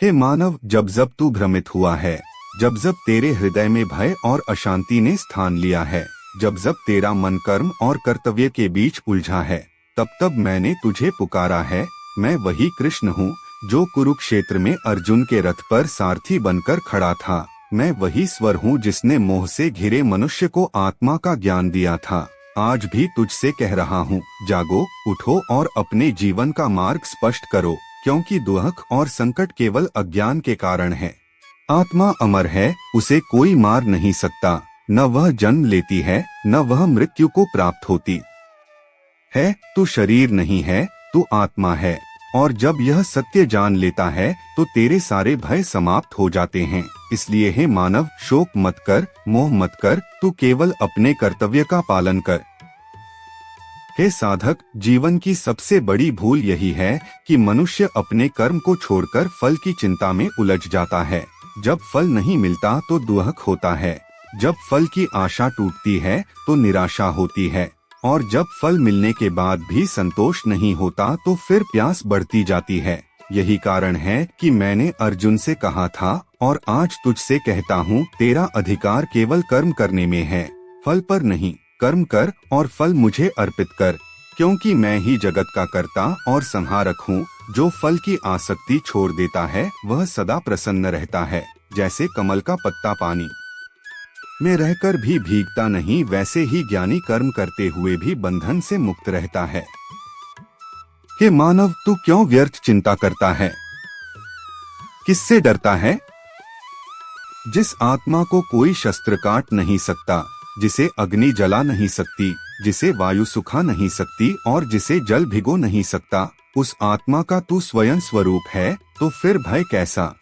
हे मानव, जब जब तू भ्रमित हुआ है, जब जब तेरे हृदय में भय और अशांति ने स्थान लिया है, जब जब तेरा मन कर्म और कर्तव्य के बीच उलझा है, तब तब मैंने तुझे पुकारा है। मैं वही कृष्ण हूँ जो कुरुक्षेत्र में अर्जुन के रथ पर सारथी बनकर खड़ा था। मैं वही स्वर हूँ जिसने मोह से घिरे मनुष्य को आत्मा का ज्ञान दिया था। आज भी तुझसे कह रहा हूँ, जागो, उठो और अपने जीवन का मार्ग स्पष्ट करो, क्योंकि दुख और संकट केवल अज्ञान के कारण है। आत्मा अमर है, उसे कोई मार नहीं सकता। न वह जन्म लेती है, न वह मृत्यु को प्राप्त होती है। तू शरीर नहीं है, तू आत्मा है। और जब यह सत्य जान लेता है तो तेरे सारे भय समाप्त हो जाते हैं। इसलिए हे मानव, शोक मत कर, मोह मत कर, तू केवल अपने कर्तव्य का पालन कर। हे साधक, जीवन की सबसे बड़ी भूल यही है कि मनुष्य अपने कर्म को छोड़कर फल की चिंता में उलझ जाता है। जब फल नहीं मिलता तो दुख होता है, जब फल की आशा टूटती है तो निराशा होती है, और जब फल मिलने के बाद भी संतोष नहीं होता तो फिर प्यास बढ़ती जाती है। यही कारण है कि मैंने अर्जुन से कहा था और आज तुझसे कहता हूँ, तेरा अधिकार केवल कर्म करने में है, फल पर नहीं। कर्म कर और फल मुझे अर्पित कर, क्योंकि मैं ही जगत का कर्ता और संहारक हूँ। जो फल की आसक्ति छोड़ देता है वह सदा प्रसन्न रहता है। जैसे कमल का पत्ता पानी में रहकर भी भीगता नहीं, वैसे ही ज्ञानी कर्म करते हुए भी बंधन से मुक्त रहता है। हे मानव, तू क्यों व्यर्थ चिंता करता है? किससे डरता है? जिस आत्मा को कोई शस्त्र काट नहीं सकता, जिसे अग्नि जला नहीं सकती, जिसे वायु सुखा नहीं सकती और जिसे जल भिगो नहीं सकता, उस आत्मा का तू स्वयं स्वरूप है, तो फिर भय कैसा?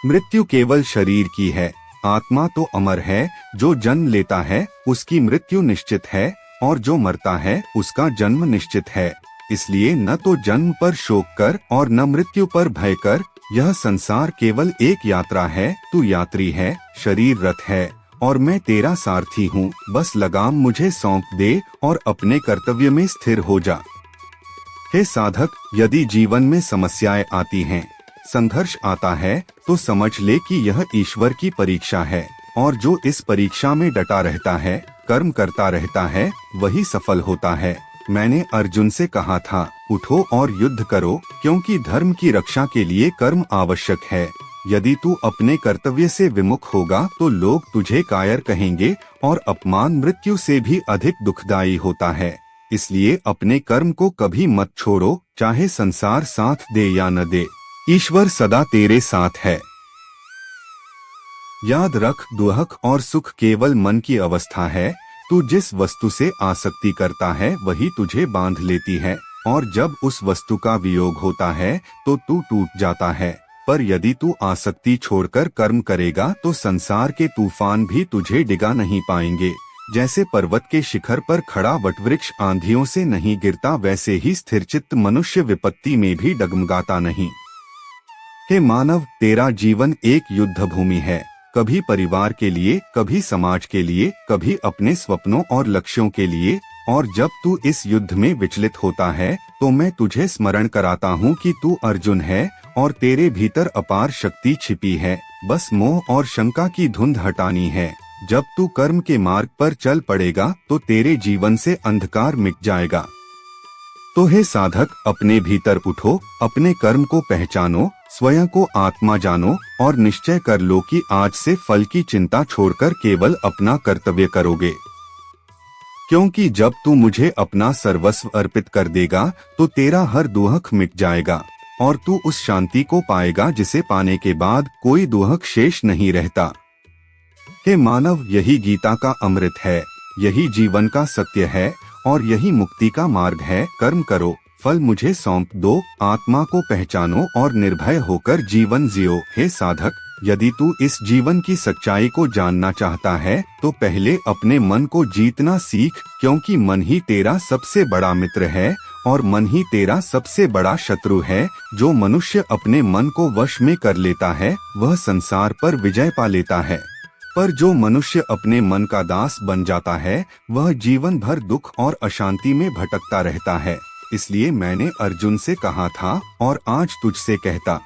मृत्यु केवल शरीर की है, आत्मा तो अमर है। जो जन्म लेता है उसकी मृत्यु निश्चित है, और जो मरता है उसका जन्म निश्चित है। इसलिए न तो जन्म पर शोक कर और न मृत्यु पर भय कर। यह संसार केवल एक यात्रा है, तू यात्री है, शरीर रथ है और मैं तेरा सारथी हूँ। बस लगाम मुझे सौंप दे और अपने कर्तव्य में स्थिर हो जा। हे साधक, यदि जीवन में समस्याएं आती हैं, संघर्ष आता है, तो समझ ले कि यह ईश्वर की परीक्षा है, और जो इस परीक्षा में डटा रहता है, कर्म करता रहता है, वही सफल होता है। मैंने अर्जुन से कहा था, उठो और युद्ध करो, क्योंकि धर्म की रक्षा के लिए कर्म आवश्यक है। यदि तू अपने कर्तव्य से विमुख होगा तो लोग तुझे कायर कहेंगे, और अपमान मृत्यु से भी अधिक दुखदायी होता है। इसलिए अपने कर्म को कभी मत छोड़ो, चाहे संसार साथ दे या न दे, ईश्वर सदा तेरे साथ है। याद रख, दुख और सुख केवल मन की अवस्था है। तू जिस वस्तु से आसक्ति करता है वही तुझे बांध लेती है, और जब उस वस्तु का वियोग होता है तो तू टूट जाता है। पर यदि तू आसक्ति छोड़कर कर्म करेगा तो संसार के तूफान भी तुझे डिगा नहीं पाएंगे। जैसे पर्वत के शिखर पर खड़ा वटवृक्ष आंधियों से नहीं गिरता, वैसे ही स्थिरचित्त मनुष्य विपत्ति में भी डगमगाता नहीं। हे मानव, तेरा जीवन एक युद्ध भूमि है, कभी परिवार के लिए, कभी समाज के लिए, कभी अपने सपनों और लक्ष्यों के लिए। और जब तू इस युद्ध में विचलित होता है तो मैं तुझे स्मरण कराता हूँ कि तू अर्जुन है और तेरे भीतर अपार शक्ति छिपी है। बस मोह और शंका की धुंध हटानी है। जब तू कर्म के मार्ग पर चल पड़ेगा तो तेरे जीवन से अंधकार मिट जाएगा। तो हे साधक, अपने भीतर उठो, अपने कर्म को पहचानो, स्वयं को आत्मा जानो और निश्चय कर लो कि आज से फल की चिंता छोड़कर केवल अपना कर्तव्य करोगे। क्योंकि जब तू मुझे अपना सर्वस्व अर्पित कर देगा तो तेरा हर दुख मिट जाएगा, और तू उस शांति को पाएगा जिसे पाने के बाद कोई दुख शेष नहीं रहता। हे मानव, यही गीता का अमृत है, यही जीवन का सत्य है और यही मुक्ति का मार्ग है। कर्म करो, फल मुझे सौंप दो, आत्मा को पहचानो और निर्भय होकर जीवन जियो। हे साधक, यदि तू इस जीवन की सच्चाई को जानना चाहता है तो पहले अपने मन को जीतना सीख, क्योंकि मन ही तेरा सबसे बड़ा मित्र है और मन ही तेरा सबसे बड़ा शत्रु है। जो मनुष्य अपने मन को वश में कर लेता है वह संसार पर विजय पा लेता है, पर जो मनुष्य अपने मन का दास बन जाता है वह जीवन भर दुख और अशांति में भटकता रहता है। इसलिए मैंने अर्जुन से कहा था और आज तुझसे कहता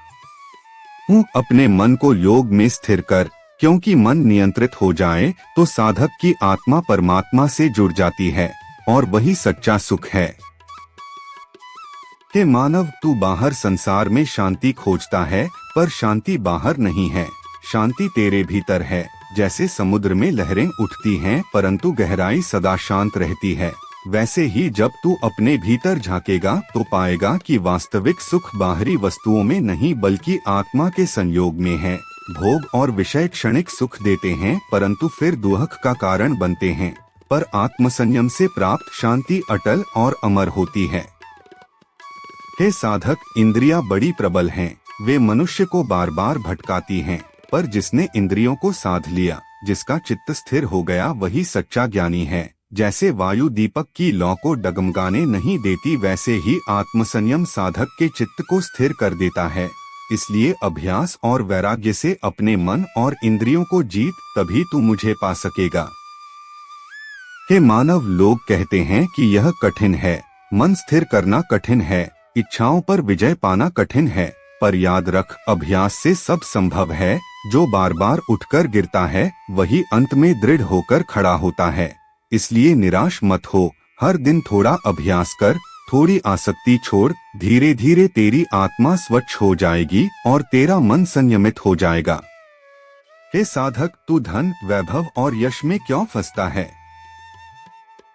हूँ अपने मन को योग में स्थिर कर, क्योंकि मन नियंत्रित हो जाए तो साधक की आत्मा परमात्मा से जुड़ जाती है और वही सच्चा सुख है। हे मानव, तू बाहर संसार में शांति खोजता है, पर शांति बाहर नहीं है, शांति तेरे भीतर है। जैसे समुद्र में लहरें उठती हैं परंतु गहराई सदा शांत रहती है, वैसे ही जब तू अपने भीतर झांकेगा तो पाएगा कि वास्तविक सुख बाहरी वस्तुओं में नहीं बल्कि आत्मा के संयोग में है। भोग और विषय क्षणिक सुख देते हैं परंतु फिर दुख का कारण बनते हैं, पर आत्मसंयम से प्राप्त शांति अटल और अमर होती है। हे साधक, इंद्रियां बड़ी प्रबल हैं, वे मनुष्य को बार बार भटकाती हैं, पर जिसने इंद्रियों को साध लिया, जिसका चित्त स्थिर हो गया, वही सच्चा ज्ञानी है। जैसे वायु दीपक की लौ को डगमगाने नहीं देती, वैसे ही आत्मसंयम साधक के चित्त को स्थिर कर देता है। इसलिए अभ्यास और वैराग्य से अपने मन और इंद्रियों को जीत, तभी तू मुझे पा सकेगा। हे मानव, लोग कहते हैं कि यह कठिन है, मन स्थिर करना कठिन है, इच्छाओं पर विजय पाना कठिन है, पर याद रख, अभ्यास से सब संभव है। जो बार बार उठकर गिरता है वही अंत में दृढ़ होकर खड़ा होता है। इसलिए निराश मत हो, हर दिन थोड़ा अभ्यास कर, थोड़ी आसक्ति छोड़, धीरे धीरे तेरी आत्मा स्वच्छ हो जाएगी और तेरा मन संयमित हो जाएगा। हे साधक, तू धन, वैभव और यश में क्यों फंसता है?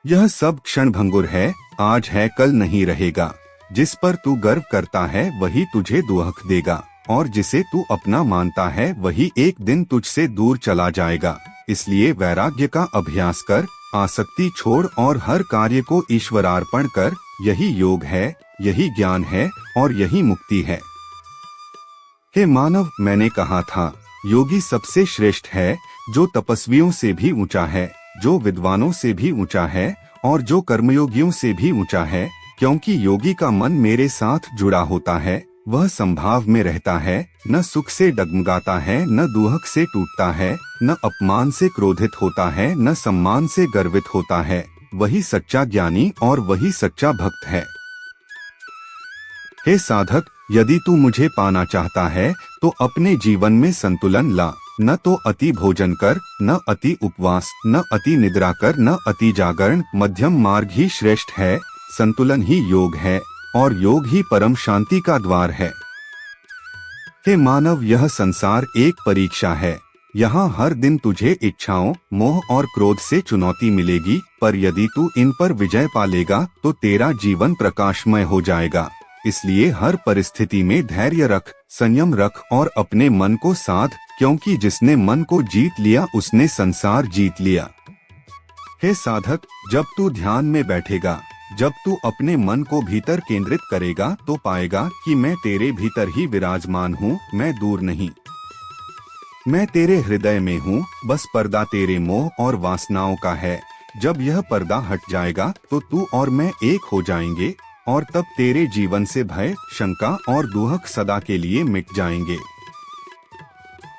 यह सब क्षणभंगुर है, आज है कल नहीं रहेगा। जिस पर तू गर्व करता है वही तुझे दुख देगा, और जिसे तू अपना मानता है वही एक दिन तुझसे दूर चला जाएगा। इसलिए वैराग्य का अभ्यास कर, आसक्ति छोड़ और हर कार्य को ईश्वरार्पण कर। यही योग है, यही ज्ञान है और यही मुक्ति है। हे मानव, मैंने कहा था, योगी सबसे श्रेष्ठ है, जो तपस्वियों से भी ऊंचा है, जो विद्वानों से भी ऊंचा है और जो कर्मयोगियों से भी ऊंचा है। क्योंकि योगी का मन मेरे साथ जुड़ा होता है, वह संभाव में रहता है, न सुख से डगमगाता है, न दुख से टूटता है, न अपमान से क्रोधित होता है, न सम्मान से गर्वित होता है। वही सच्चा ज्ञानी और वही सच्चा भक्त है। हे साधक, यदि तू मुझे पाना चाहता है तो अपने जीवन में संतुलन ला। न तो अति भोजन कर, न अति उपवास, न अति निद्रा कर, न अति जागरण। मध्यम मार्ग ही श्रेष्ठ है, संतुलन ही योग है और योग ही परम शांति का द्वार है। हे मानव, यह संसार एक परीक्षा है। यहाँ हर दिन तुझे इच्छाओं, मोह और क्रोध से चुनौती मिलेगी, पर यदि तू इन पर विजय पा लेगा तो तेरा जीवन प्रकाशमय हो जाएगा। इसलिए हर परिस्थिति में धैर्य रख, संयम रख और अपने मन को साध, क्योंकि जिसने मन को जीत लिया उसने संसार जीत लिया। हे साधक, जब तू ध्यान में बैठेगा, जब तू अपने मन को भीतर केंद्रित करेगा तो पाएगा कि मैं तेरे भीतर ही विराजमान हूँ, मैं दूर नहीं। मैं तेरे हृदय में हूँ, बस पर्दा तेरे मोह और वासनाओं का है। जब यह पर्दा हट जाएगा तो तू और मैं एक हो जाएंगे और तब तेरे जीवन से भय, शंका और दुख सदा के लिए मिट जाएंगे।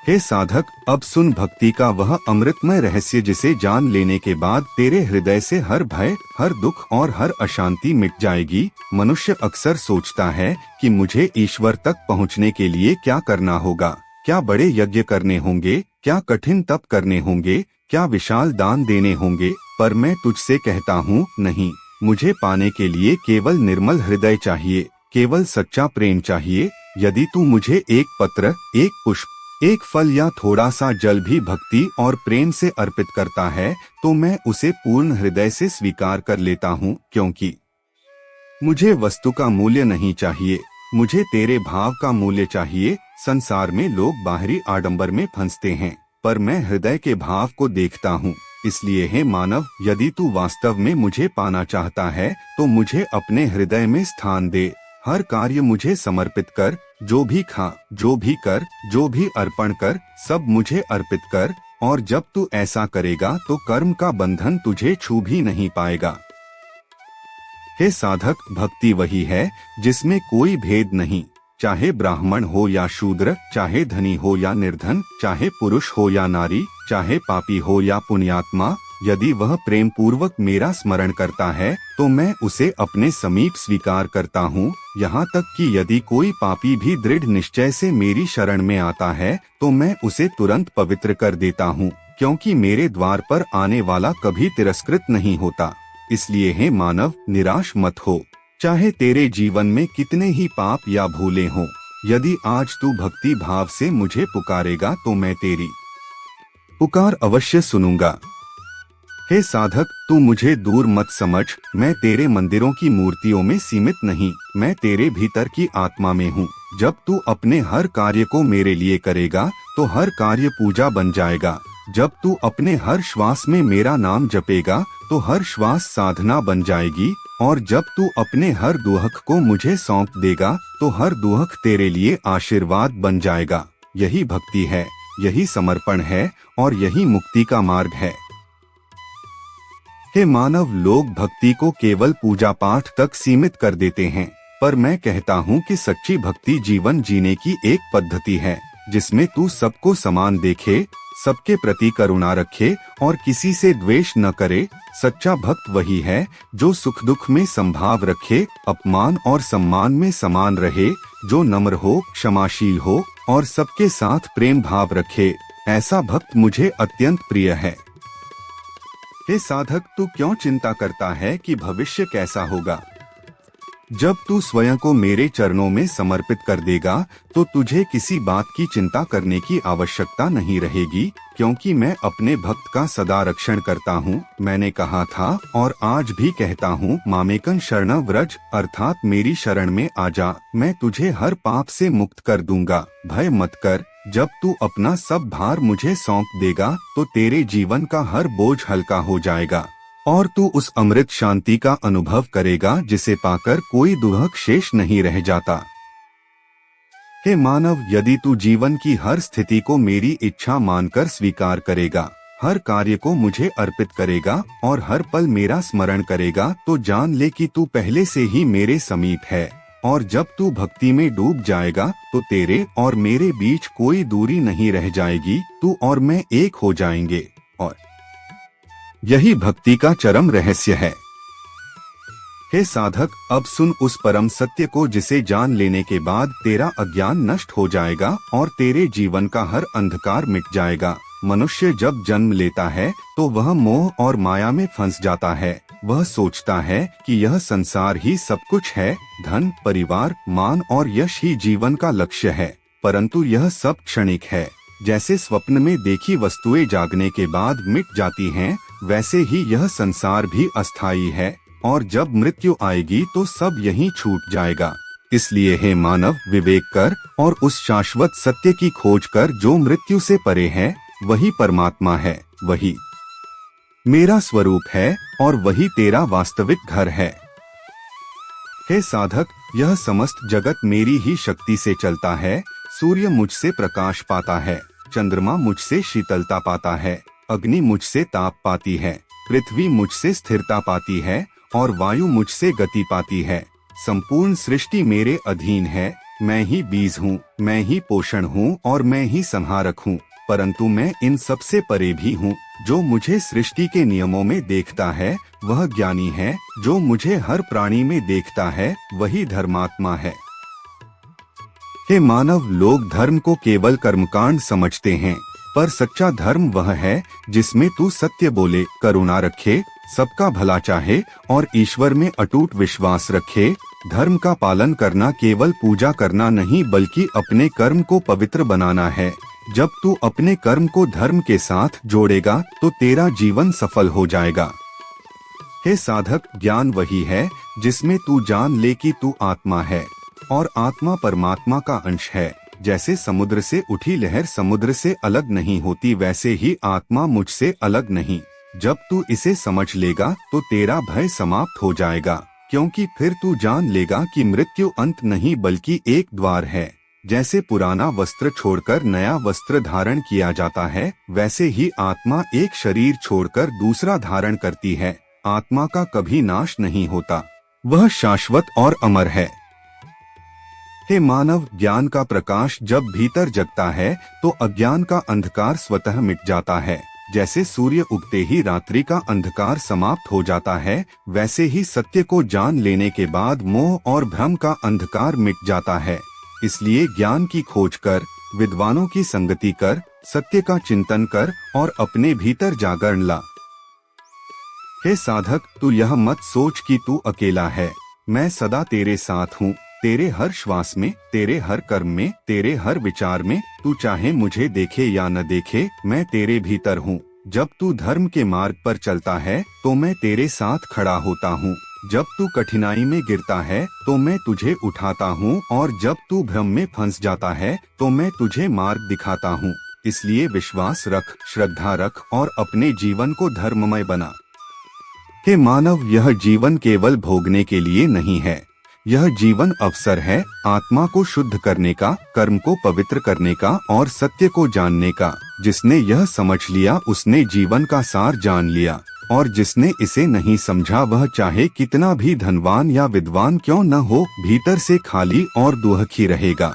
हे साधक, अब सुन भक्ति का वह अमृतमय रहस्य जिसे जान लेने के बाद तेरे हृदय से हर भय, हर दुख और हर अशांति मिट जाएगी। मनुष्य अक्सर सोचता है कि मुझे ईश्वर तक पहुंचने के लिए क्या करना होगा, क्या बड़े यज्ञ करने होंगे, क्या कठिन तप करने होंगे, क्या विशाल दान देने होंगे। पर मैं तुझसे कहता हूँ, नहीं, मुझे पाने के लिए केवल निर्मल हृदय चाहिए, केवल सच्चा प्रेम चाहिए। यदि तू मुझे एक पत्र, एक पुष्प, एक फल या थोड़ा सा जल भी भक्ति और प्रेम से अर्पित करता है तो मैं उसे पूर्ण हृदय से स्वीकार कर लेता हूँ, क्योंकि मुझे वस्तु का मूल्य नहीं चाहिए, मुझे तेरे भाव का मूल्य चाहिए। संसार में लोग बाहरी आडंबर में फंसते हैं, पर मैं हृदय के भाव को देखता हूँ। इसलिए हे मानव, यदि तू वास्तव में मुझे पाना चाहता है तो मुझे अपने हृदय में स्थान दे। हर कार्य मुझे समर्पित कर, जो भी खा, जो भी कर, जो भी अर्पण कर, सब मुझे अर्पित कर। और जब तू ऐसा करेगा तो कर्म का बंधन तुझे छू भी नहीं पाएगा। हे साधक, भक्ति वही है जिसमें कोई भेद नहीं, चाहे ब्राह्मण हो या शूद्र, चाहे धनी हो या निर्धन, चाहे पुरुष हो या नारी, चाहे पापी हो या पुण्यात्मा, यदि वह प्रेम पूर्वक मेरा स्मरण करता है तो मैं उसे अपने समीप स्वीकार करता हूँ। यहाँ तक कि यदि कोई पापी भी दृढ़ निश्चय से मेरी शरण में आता है तो मैं उसे तुरंत पवित्र कर देता हूँ, क्योंकि मेरे द्वार पर आने वाला कभी तिरस्कृत नहीं होता। इसलिए हे मानव, निराश मत हो, चाहे तेरे जीवन में कितने ही पाप या भूले हों। यदि आज तू भक्ति भाव से मुझे पुकारेगा तो मैं तेरी पुकार अवश्य सुनूंगा। हे साधक, तू मुझे दूर मत समझ। मैं तेरे मंदिरों की मूर्तियों में सीमित नहीं, मैं तेरे भीतर की आत्मा में हूँ। जब तू अपने हर कार्य को मेरे लिए करेगा तो हर कार्य पूजा बन जाएगा। जब तू अपने हर श्वास में मेरा नाम जपेगा तो हर श्वास साधना बन जाएगी। और जब तू अपने हर दुहक को मुझे सौंप देगा तो हर दुहक तेरे लिए आशीर्वाद बन जाएगा। यही भक्ति है, यही समर्पण है और यही मुक्ति का मार्ग है। हे मानव, लोग भक्ति को केवल पूजा पाठ तक सीमित कर देते हैं, पर मैं कहता हूँ कि सच्ची भक्ति जीवन जीने की एक पद्धति है, जिसमें तू सबको समान देखे, सबके प्रति करुणा रखे और किसी से द्वेष न करे। सच्चा भक्त वही है जो सुख दुख में समभाव रखे, अपमान और सम्मान में समान रहे, जो नम्र हो, क्षमाशील हो और सबके साथ प्रेम भाव रखे। ऐसा भक्त मुझे अत्यंत प्रिय है। हे साधक, तू क्यों चिंता करता है कि भविष्य कैसा होगा? जब तू स्वयं को मेरे चरणों में समर्पित कर देगा तो तुझे किसी बात की चिंता करने की आवश्यकता नहीं रहेगी, क्योंकि मैं अपने भक्त का सदा रक्षण करता हूँ। मैंने कहा था और आज भी कहता हूँ, मामेकं शरणं व्रज, अर्थात मेरी शरण में आजा, मैं तुझे हर पाप से मुक्त कर दूंगा। भय मत कर, जब तू अपना सब भार मुझे सौंप देगा तो तेरे जीवन का हर बोझ हल्का हो जाएगा और तू उस अमृत शांति का अनुभव करेगा जिसे पाकर कोई दुहक शेष नहीं रह जाता। हे मानव, यदि तू जीवन की हर स्थिति को मेरी इच्छा मानकर स्वीकार करेगा, हर कार्य को मुझे अर्पित करेगा और हर पल मेरा स्मरण करेगा, तो जान ले कि तू पहले से ही मेरे समीप है। और जब तू भक्ति में डूब जाएगा तो तेरे और मेरे बीच कोई दूरी नहीं रह जाएगी, तू और मैं एक हो जाएंगे। और यही भक्ति का चरम रहस्य है। हे साधक, अब सुन उस परम सत्य को जिसे जान लेने के बाद तेरा अज्ञान नष्ट हो जाएगा और तेरे जीवन का हर अंधकार मिट जाएगा। मनुष्य जब जन्म लेता है तो वह मोह और माया में फंस जाता है। वह सोचता है कि यह संसार ही सब कुछ है, धन, परिवार, मान और यश ही जीवन का लक्ष्य है, परंतु यह सब क्षणिक है। जैसे स्वप्न में देखी वस्तुएं जागने के बाद मिट जाती हैं, वैसे ही यह संसार भी अस्थायी है और जब मृत्यु आएगी तो सब यहीं छूट जाएगा। इसलिए हे मानव, विवेक कर और उस शाश्वत सत्य की खोज कर जो मृत्यु से परे है। वही परमात्मा है, वही मेरा स्वरूप है और वही तेरा वास्तविक घर है। हे साधक, यह समस्त जगत मेरी ही शक्ति से चलता है। सूर्य मुझसे प्रकाश पाता है, चंद्रमा मुझसे शीतलता पाता है, अग्नि मुझसे ताप पाती है, पृथ्वी मुझसे स्थिरता पाती है और वायु मुझसे गति पाती है। संपूर्ण सृष्टि मेरे अधीन है। मैं ही बीज हूँ, मैं ही पोषण हूँ और मैं ही संहारक हूँ, परंतु मैं इन सब से परे भी हूँ। जो मुझे सृष्टि के नियमों में देखता है वह ज्ञानी है, जो मुझे हर प्राणी में देखता है वही धर्मात्मा है। हे मानव, लोग धर्म को केवल कर्मकांड समझते हैं, पर सच्चा धर्म वह है जिसमें तू सत्य बोले, करुणा रखे, सबका भला चाहे और ईश्वर में अटूट विश्वास रखे। धर्म का पालन करना केवल पूजा करना नहीं बल्कि अपने कर्म को पवित्र बनाना है। जब तू अपने कर्म को धर्म के साथ जोड़ेगा तो तेरा जीवन सफल हो जाएगा। हे साधक, ज्ञान वही है जिसमें तू जान ले कि तू आत्मा है और आत्मा परमात्मा का अंश है। जैसे समुद्र से उठी लहर समुद्र से अलग नहीं होती, वैसे ही आत्मा मुझसे अलग नहीं। जब तू इसे समझ लेगा तो तेरा भय समाप्त हो जाएगा, क्योंकि फिर तू जान लेगा कि मृत्यु अंत नहीं बल्कि एक द्वार है। जैसे पुराना वस्त्र छोड़कर नया वस्त्र धारण किया जाता है, वैसे ही आत्मा एक शरीर छोड़कर दूसरा धारण करती है। आत्मा का कभी नाश नहीं होता, वह शाश्वत और अमर है। हे मानव, ज्ञान का प्रकाश जब भीतर जगता है तो अज्ञान का अंधकार स्वतः मिट जाता है। जैसे सूर्य उगते ही रात्रि का अंधकार समाप्त हो जाता है, वैसे ही सत्य को जान लेने के बाद मोह और भ्रम का अंधकार मिट जाता है। इसलिए ज्ञान की खोज कर, विद्वानों की संगति कर, सत्य का चिंतन कर और अपने भीतर जागरण ला। हे साधक, तू यह मत सोच कि तू अकेला है। मैं सदा तेरे साथ हूँ, तेरे हर श्वास में, तेरे हर कर्म में, तेरे हर विचार में। तू चाहे मुझे देखे या न देखे, मैं तेरे भीतर हूँ। जब तू धर्म के मार्ग पर चलता है तो मैं तेरे साथ खड़ा होता हूँ। जब तू कठिनाई में गिरता है तो मैं तुझे उठाता हूँ, और जब तू भ्रम में फंस जाता है तो मैं तुझे मार्ग दिखाता हूँ। इसलिए विश्वास रख, श्रद्धा रख और अपने जीवन को धर्ममय बना। हे मानव, यह जीवन केवल भोगने के लिए नहीं है। यह जीवन अवसर है आत्मा को शुद्ध करने का, कर्म को पवित्र करने का और सत्य को जानने का। जिसने यह समझ लिया उसने जीवन का सार जान लिया, और जिसने इसे नहीं समझा वह चाहे कितना भी धनवान या विद्वान क्यों न हो, भीतर से खाली और दुखी रहेगा।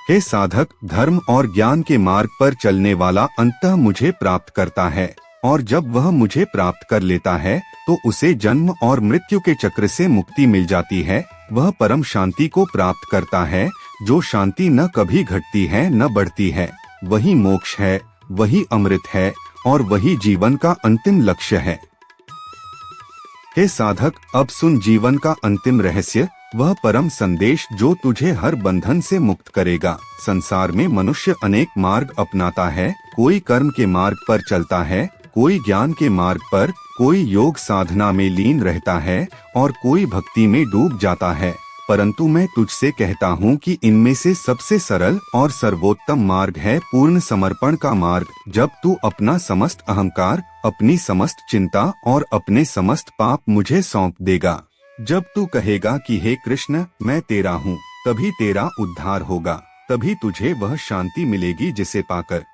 हे साधक, धर्म और ज्ञान के मार्ग पर चलने वाला अंततः मुझे प्राप्त करता है, और जब वह मुझे प्राप्त कर लेता है तो उसे जन्म और मृत्यु के चक्र से मुक्ति मिल जाती है। वह परम शांति को प्राप्त करता है, जो शांति न कभी घटती है न बढ़ती है। वही मोक्ष है, वही अमृत है और वही जीवन का अंतिम लक्ष्य है। हे साधक, अब सुन जीवन का अंतिम रहस्य, वह परम संदेश जो तुझे हर बंधन से मुक्त करेगा। संसार में मनुष्य अनेक मार्ग अपनाता है। कोई कर्म के मार्ग पर चलता है, कोई ज्ञान के मार्ग पर, कोई योग साधना में लीन रहता है और कोई भक्ति में डूब जाता है। परंतु मैं तुझसे कहता हूँ कि इनमें से सबसे सरल और सर्वोत्तम मार्ग है पूर्ण समर्पण का मार्ग। जब तू अपना समस्त अहंकार, अपनी समस्त चिंता और अपने समस्त पाप मुझे सौंप देगा, जब तू कहेगा कि हे कृष्ण, मैं तेरा हूँ, तभी तेरा उद्धार होगा। तभी तुझे वह शांति मिलेगी जिसे पाकर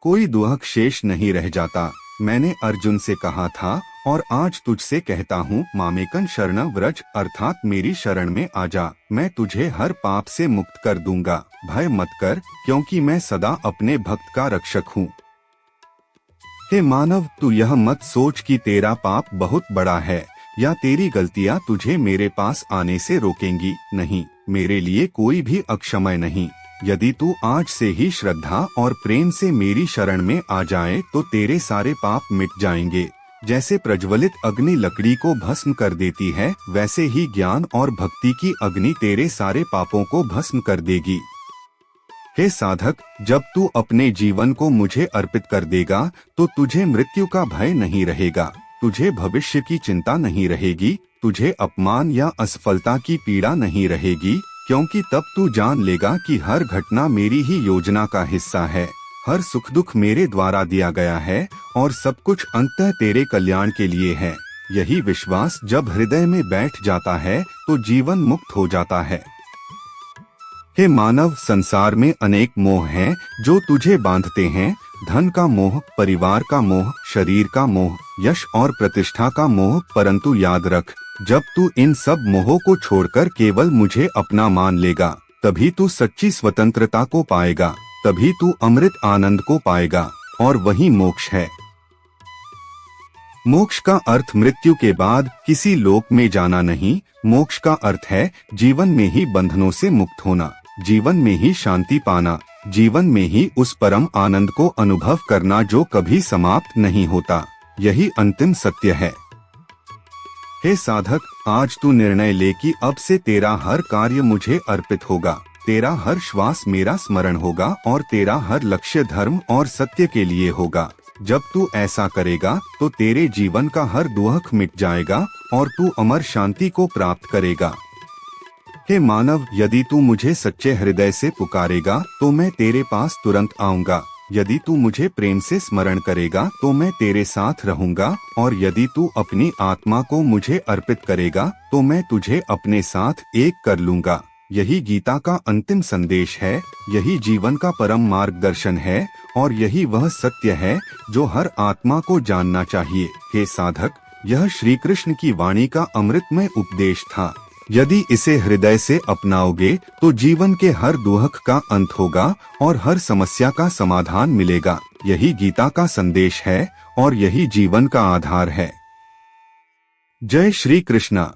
कोई दुख शेष नहीं रह जाता। मैंने अर्जुन से कहा था और आज तुझसे कहता हूँ, मामेकं शरणं व्रज, अर्थात मेरी शरण में आ जा। मैं तुझे हर पाप से मुक्त कर दूंगा। भय मत कर, क्योंकि मैं सदा अपने भक्त का रक्षक हूँ। हे मानव, तू यह मत सोच कि तेरा पाप बहुत बड़ा है या तेरी गलतियाँ तुझे मेरे पास आने से रोकेंगी। नहीं, मेरे लिए कोई भी अक्षमय नहीं। यदि तू आज से ही श्रद्धा और प्रेम से मेरी शरण में आ जाए तो तेरे सारे पाप मिट जाएंगे। जैसे प्रज्वलित अग्नि लकड़ी को भस्म कर देती है, वैसे ही ज्ञान और भक्ति की अग्नि तेरे सारे पापों को भस्म कर देगी। हे साधक, जब तू अपने जीवन को मुझे अर्पित कर देगा तो तुझे मृत्यु का भय नहीं रहेगा, तुझे भविष्य की चिंता नहीं रहेगी, तुझे अपमान या असफलता की पीड़ा नहीं रहेगी, क्योंकि तब तू जान लेगा कि हर घटना मेरी ही योजना का हिस्सा है। हर सुख दुख मेरे द्वारा दिया गया है और सब कुछ अंततः तेरे कल्याण के लिए है। यही विश्वास जब हृदय में बैठ जाता है तो जीवन मुक्त हो जाता है। हे मानव, संसार में अनेक मोह हैं जो तुझे बांधते हैं। धन का मोह, परिवार का मोह, शरीर का मोह, यश और प्रतिष्ठा का मोह। परंतु याद रख, जब तू इन सब मोहों को छोड़कर केवल मुझे अपना मान लेगा, तभी तू सच्ची स्वतंत्रता को पाएगा, तभी तू अमृत आनंद को पाएगा, और वही मोक्ष है। मोक्ष का अर्थ मृत्यु के बाद किसी लोक में जाना नहीं। मोक्ष का अर्थ है जीवन में ही बंधनों से मुक्त होना, जीवन में ही शांति पाना, जीवन में ही उस परम आनंद को अनुभव करना जो कभी समाप्त नहीं होता। यही अंतिम सत्य है। हे साधक, आज तू निर्णय ले कि अब से तेरा हर कार्य मुझे अर्पित होगा, तेरा हर श्वास मेरा स्मरण होगा और तेरा हर लक्ष्य धर्म और सत्य के लिए होगा। जब तू ऐसा करेगा तो तेरे जीवन का हर दुख मिट जाएगा और तू अमर शांति को प्राप्त करेगा। हे मानव, यदि तू मुझे सच्चे हृदय से पुकारेगा तो मैं तेरे पास तुरंत आऊंगा। यदि तू मुझे प्रेम से स्मरण करेगा तो मैं तेरे साथ रहूंगा, और यदि तू अपनी आत्मा को मुझे अर्पित करेगा तो मैं तुझे अपने साथ एक कर लूंगा। यही गीता का अंतिम संदेश है, यही जीवन का परम मार्गदर्शन है, और यही वह सत्य है जो हर आत्मा को जानना चाहिए। हे साधक, यह श्री कृष्ण की वाणी का अमृतमय उपदेश था। यदि इसे हृदय से अपनाओगे तो जीवन के हर दुख का अंत होगा और हर समस्या का समाधान मिलेगा। यही गीता का संदेश है और यही जीवन का आधार है। जय श्री कृष्णा।